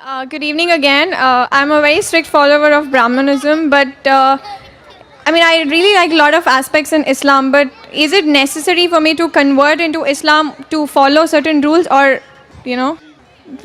Good evening again. I'm a very strict follower of Brahmanism, but I really like a lot of aspects in Islam. But is it necessary for me to convert into Islam to follow certain rules, or, you know,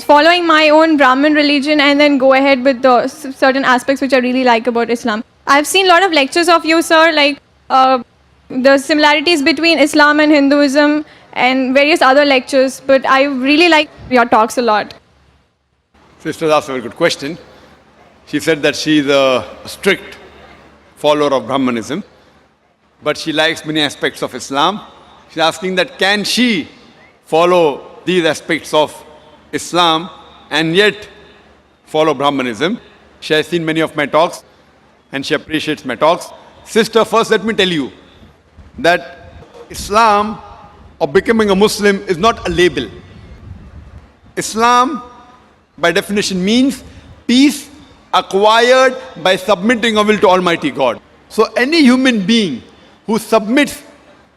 following my own Brahmin religion and then go ahead with the certain aspects which I really like about Islam? I've seen a lot of lectures of you, sir, like the similarities between Islam and Hinduism and various other lectures. But I really like your talks a lot. Sister asked a very good question. She said that she is a strict follower of Brahmanism, but she likes many aspects of Islam. She's asking that can she follow these aspects of Islam and yet follow Brahmanism? She has seen many of my talks and she appreciates my talks. Sister, first let me tell you that Islam or becoming a Muslim is not a label. Islam by definition means peace acquired by submitting our will to Almighty God. So any human being who submits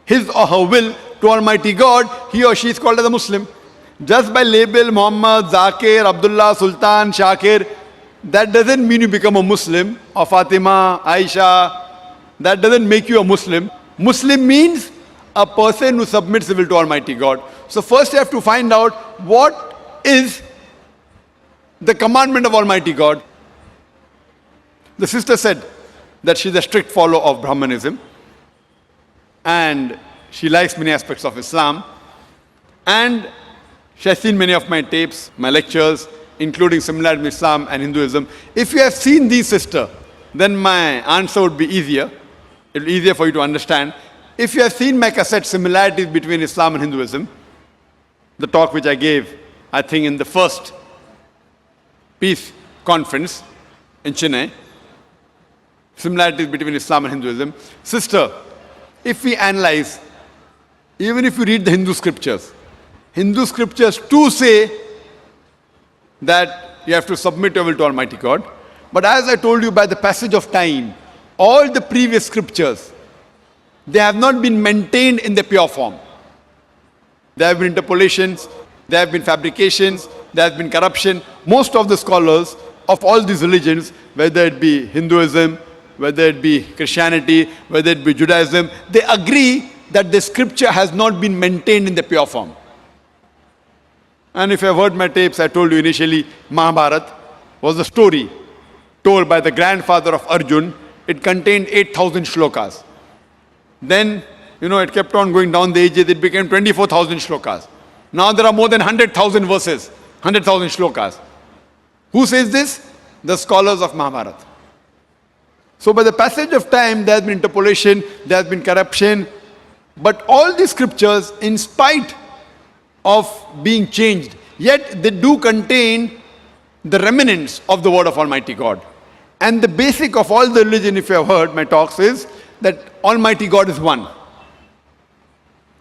his or her will to Almighty God, he or she is called as a Muslim. Just by label Muhammad, Zakir, Abdullah, Sultan, Shakir, that doesn't mean you become a Muslim, or Fatima, Aisha. That doesn't make you a Muslim. Muslim means a person who submits his will to Almighty God. So first you have to find out what is the commandment of Almighty God. The sister said that she's a strict follower of Brahmanism and she likes many aspects of Islam, and she has seen many of my tapes, my lectures, including similarity between Islam and Hinduism. If you have seen these, sister, then my answer would be easier. It will be easier for you to understand. If you have seen my cassette, Similarities Between Islam and Hinduism, the talk which I gave, I think in the first peace conference in Chennai, similarities between Islam and Hinduism. Sister, if we analyze, even if you read the Hindu scriptures too say that you have to submit your will to Almighty God. But as I told you, by the passage of time, all the previous scriptures, they have not been maintained in the pure form. There have been interpolations, there have been fabrications, there has been corruption. Most of the scholars of all these religions, whether it be Hinduism, whether it be Christianity, whether it be Judaism, they agree that the scripture has not been maintained in the pure form. And if you have heard my tapes, I told you initially, Mahabharata was a story told by the grandfather of Arjun. It contained 8,000 shlokas. Then, it kept on going down the ages, it became 24,000 shlokas. Now there are more than 100,000 verses, 100,000 shlokas. Who says this? The scholars of Mahabharata. So by the passage of time, there has been interpolation, there has been corruption, but all these scriptures, in spite of being changed, yet they do contain the remnants of the word of Almighty God. And the basic of all the religion, if you have heard my talks, is that Almighty God is one.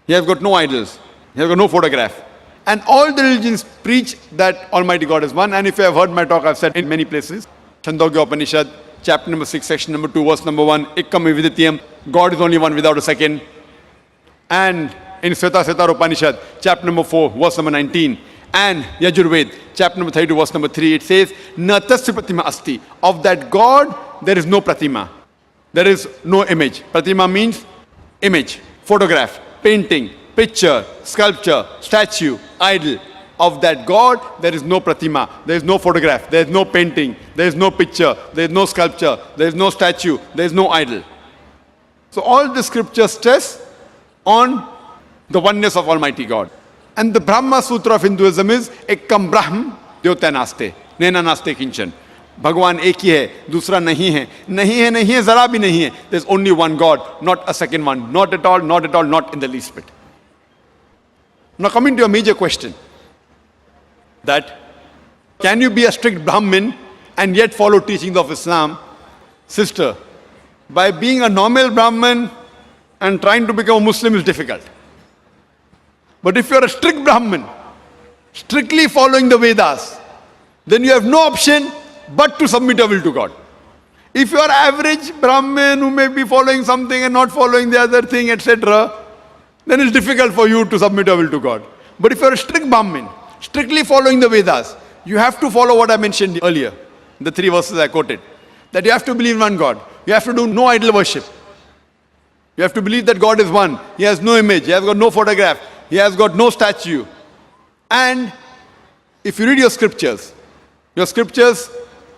He has got no idols. He has got no photograph. And all the religions preach that Almighty God is one. And if you have heard my talk, I've said in many places, Chandogya Upanishad, chapter number 6, section number 2, verse number 1, Ikkam Vividitiyam, God is only one without a second. And in Svetasvatara Upanishad, chapter number 4, verse number 19, and Yajurved, chapter number 32, verse number 3, it says, Na tasya pratima asti. Of that God, there is no pratima. There is no image. Pratima means image, photograph, painting, picture, sculpture, statue, idol. Of that God, there is no pratima, there is no photograph, there is no painting, there is no picture, there is no sculpture, there is no statue, there is no idol. So all the scriptures stress on the oneness of Almighty God. And the Brahma Sutra of Hinduism is Ekkam Brahm Dyotya Naste, Nena Naste Kinchan. Bhagwan ek hi hai, dusra nahi hai. Nahi hai, nahi hai, zara bhi nahi hai. There's only one God, not a second one. Not at all, not at all, not in the least bit. Now coming to your major question, that can you be a strict Brahmin and yet follow teachings of Islam? Sister, by being a normal Brahmin and trying to become a Muslim is difficult. But if you're a strict Brahmin, strictly following the Vedas, then you have no option but to submit your will to God. If you are average Brahmin who may be following something and not following the other thing, etc., then it's difficult for you to submit your will to God. But if you're a strict Brahmin, strictly following the Vedas, you have to follow what I mentioned earlier, the 3 verses I quoted. That you have to believe in one God. You have to do no idol worship. You have to believe that God is one. He has no image. He has got no photograph. He has got no statue. And if you read your scriptures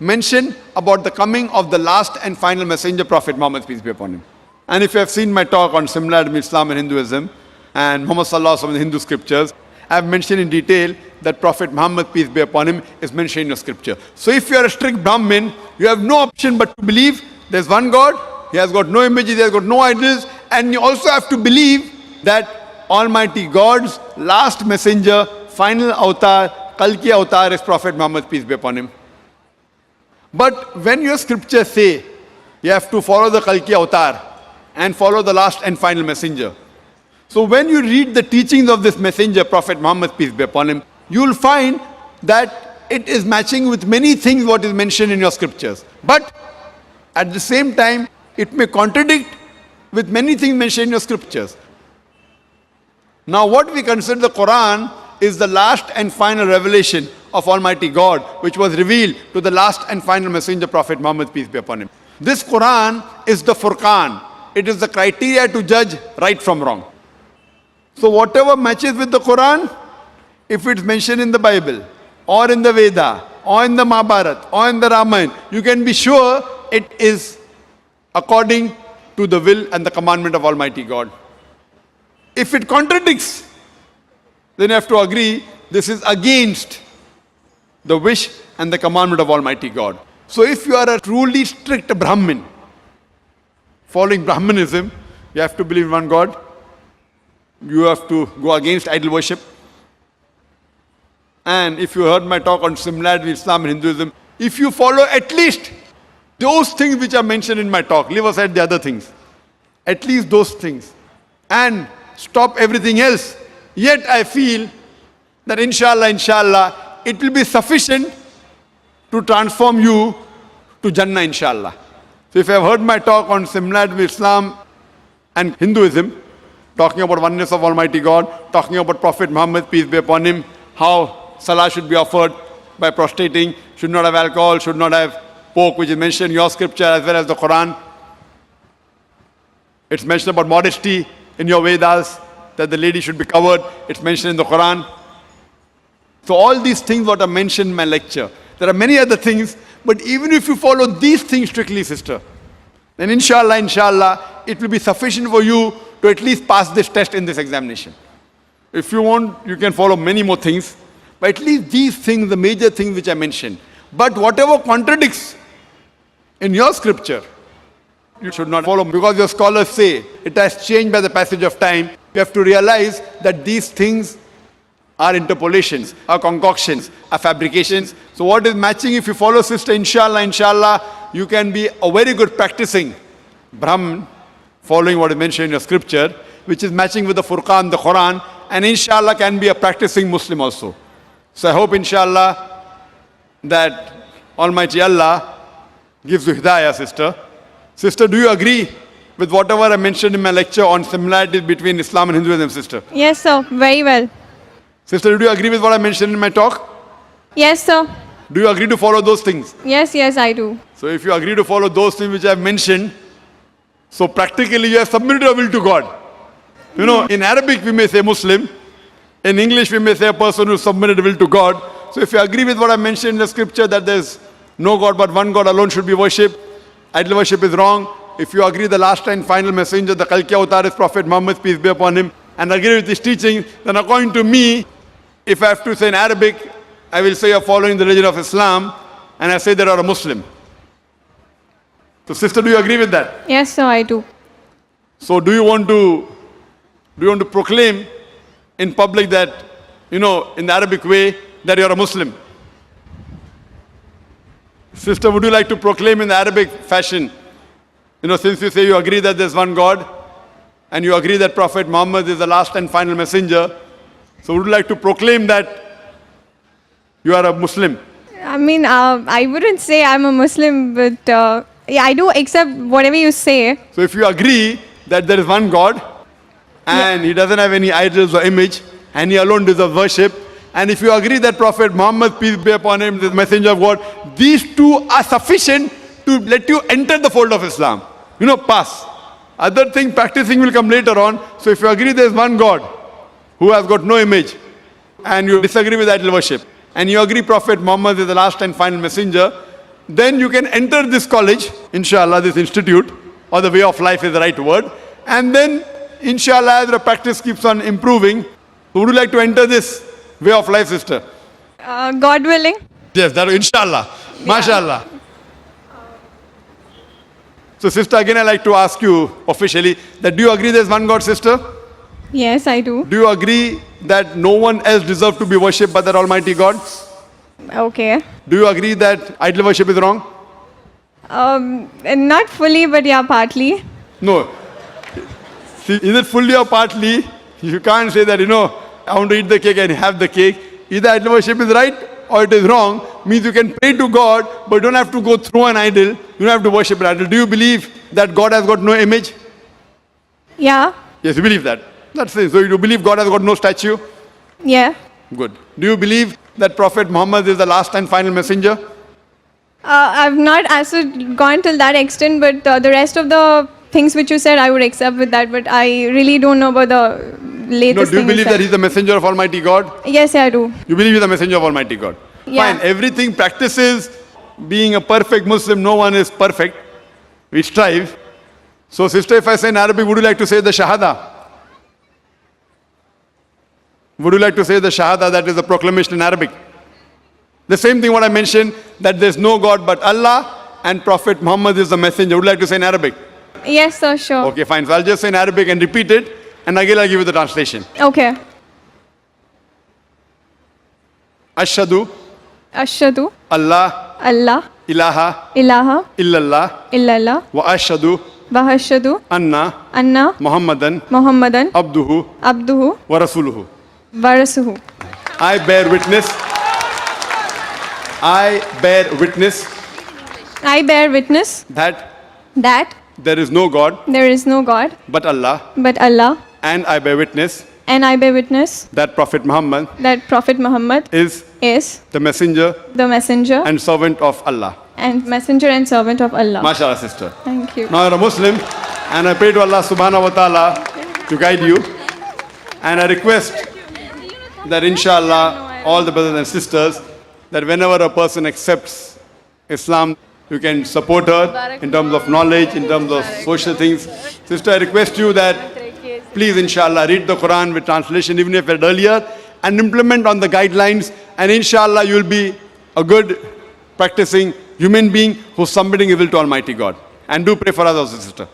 mention about the coming of the last and final messenger, Prophet Muhammad, peace be upon him. And if you have seen my talk on similarity between Islam and Hinduism and Muhammad Sallallahu Alaihi Wasallam in the Hindu scriptures, I have mentioned in detail that Prophet Muhammad, peace be upon him, is mentioned in your scripture. So if you are a strict Brahmin, you have no option but to believe there's one God, he has got no images, he has got no idols, and you also have to believe that Almighty God's last messenger, final avatar, Kalki avatar is Prophet Muhammad, peace be upon him. But when your scriptures say you have to follow the Kalki avatar and follow the last and final messenger, so when you read the teachings of this messenger, Prophet Muhammad, peace be upon him, you will find that it is matching with many things what is mentioned in your scriptures. But at the same time, it may contradict with many things mentioned in your scriptures. Now what we consider the Quran is the last and final revelation of Almighty God, which was revealed to the last and final messenger, Prophet Muhammad, peace be upon him. This Quran is the Furqan. It is the criteria to judge right from wrong. So whatever matches with the Quran, if it's mentioned in the Bible, or in the Veda, or in the Mahabharata, or in the Ramayana, you can be sure it is according to the will and the commandment of Almighty God. If it contradicts, then you have to agree this is against the wish and the commandment of Almighty God. So if you are a truly strict Brahmin, following Brahmanism, you have to believe in one God. You have to go against idol worship. And if you heard my talk on similarity with Islam and Hinduism, if you follow at least those things which are mentioned in my talk, leave aside the other things, at least those things, and stop everything else, yet I feel that inshallah, it will be sufficient to transform you to Jannah, inshallah. So if you have heard my talk on similarity with Islam and Hinduism, talking about oneness of Almighty God, talking about Prophet Muhammad, peace be upon him, how salah should be offered by prostrating, should not have alcohol, should not have pork, which is mentioned in your scripture as well as the Quran. It's mentioned about modesty in your Vedas, that the lady should be covered. It's mentioned in the Quran. So all these things what are mentioned in my lecture. There are many other things, but even if you follow these things strictly, sister, then inshallah, it will be sufficient for you to at least pass this test in this examination. If you want, you can follow many more things, but at least these things, the major things which I mentioned. But whatever contradicts in your scripture, you should not follow, because your scholars say it has changed by the passage of time. You have to realize that these things are interpolations, are concoctions, are fabrications. So what is matching, if you follow sister, inshallah, you can be a very good practicing Brahmin, following what is mentioned in your scripture, which is matching with the Furqan, the Quran, and inshallah can be a practicing Muslim also. So I hope inshallah that Almighty Allah gives you hidayah, sister. Sister, do you agree with whatever I mentioned in my lecture on similarities between Islam and Hinduism, sister? Yes, sir. Very well. Sister, do you agree with what I mentioned in my talk? Yes, sir. Do you agree to follow those things? Yes, I do. So if you agree to follow those things which I have mentioned, so practically you have submitted your will to God. You know, in Arabic we may say Muslim, in English we may say a person who submitted will to God. So if you agree with what I mentioned in the scripture that there's no God but one God alone should be worshipped, idol worship is wrong. If you agree the last and final messenger, the Kalki avatar is Prophet Muhammad, peace be upon him, and agree with his teaching, then according to me, if I have to say in Arabic, I will say you're following the religion of Islam, and I say that you're a Muslim. So sister, do you agree with that? Yes, sir, I do. So do you want to proclaim in public that, in the Arabic way, that you're a Muslim? Sister, would you like to proclaim in the Arabic fashion, since you say you agree that there's one God, and you agree that Prophet Muhammad is the last and final messenger, so would you like to proclaim that you are a Muslim? I mean, I wouldn't say I'm a Muslim, but yeah, I do accept whatever you say. So if you agree that there is one God, and He doesn't have any idols or image, and He alone deserves worship, and if you agree that Prophet Muhammad, peace be upon him, is the messenger of God, these two are sufficient to let you enter the fold of Islam. Pass. Other thing, practicing will come later on. So if you agree there is one God who has got no image, and you disagree with idol worship, and you agree Prophet Muhammad is the last and final messenger, then you can enter this college, inshallah, this institute, or the way of life is the right word, and then inshallah, as the practice keeps on improving, would you like to enter this way of life, sister? God willing. Yes, that inshallah. MashaAllah. So sister, again I like to ask you officially that do you agree there is one God, sister? Yes, I do. Do you agree that no one else deserves to be worshipped but that Almighty God? Okay. Do you agree that idol worship is wrong? Not fully, but yeah, partly. No. See, is it fully or partly? You can't say that, I want to eat the cake and have the cake. Either idol worship is right or it is wrong. Means you can pray to God, but you don't have to go through an idol. You don't have to worship an idol. Do you believe that God has got no image? Yeah. Yes, you believe that. That's it. So you believe God has got no statue? Yeah. Good. Do you believe that Prophet Muhammad is the last and final messenger? I've not gone till that extent, but the rest of the things which you said, I would accept with that, but I really don't know about the latest Do you thing believe said. that he's the messenger of Almighty God? Yes, I do. You believe he's the messenger of Almighty God? Yeah. Fine. Everything practices being a perfect Muslim. No one is perfect. We strive. So sister, if I say in Arabic, would you like to say the Shahada? Would you like to say the Shahada, that is the proclamation in Arabic? The same thing what I mentioned, that there's no God but Allah and Prophet Muhammad is the messenger. Would you like to say in Arabic? Yes, sir, sure. Okay, fine. So I'll just say in Arabic and repeat it, and again I'll give you the translation. Okay. Ashhadu Ashhadu Allah Allah ilaha ilaha illallah illallah wa ashhadu wa ashhadu anna anna Muhammadan Muhammadan abduhu abduhu wa rasuluhu. wa rasuluhu. I bear witness. I bear witness I bear witness that that there is no God there is no God but Allah, but Allah, and I bear witness and I bear witness that Prophet Muhammad that Prophet Muhammad is is the messenger the messenger and servant of Allah. and messenger and servant of Allah. MashaAllah, sister. Thank you. Now you're a Muslim, and I pray to Allah subhanahu wa ta'ala to guide you. And I request that inshallah, all the brothers and sisters, that whenever a person accepts Islam, you can support her in terms of knowledge, in terms of social things. Sister, I request you that please inshallah read the Quran with translation, even if read earlier, and implement on the guidelines, and inshallah you will be a good practicing human being who's submitting his will to Almighty God. And do pray for us also, sister.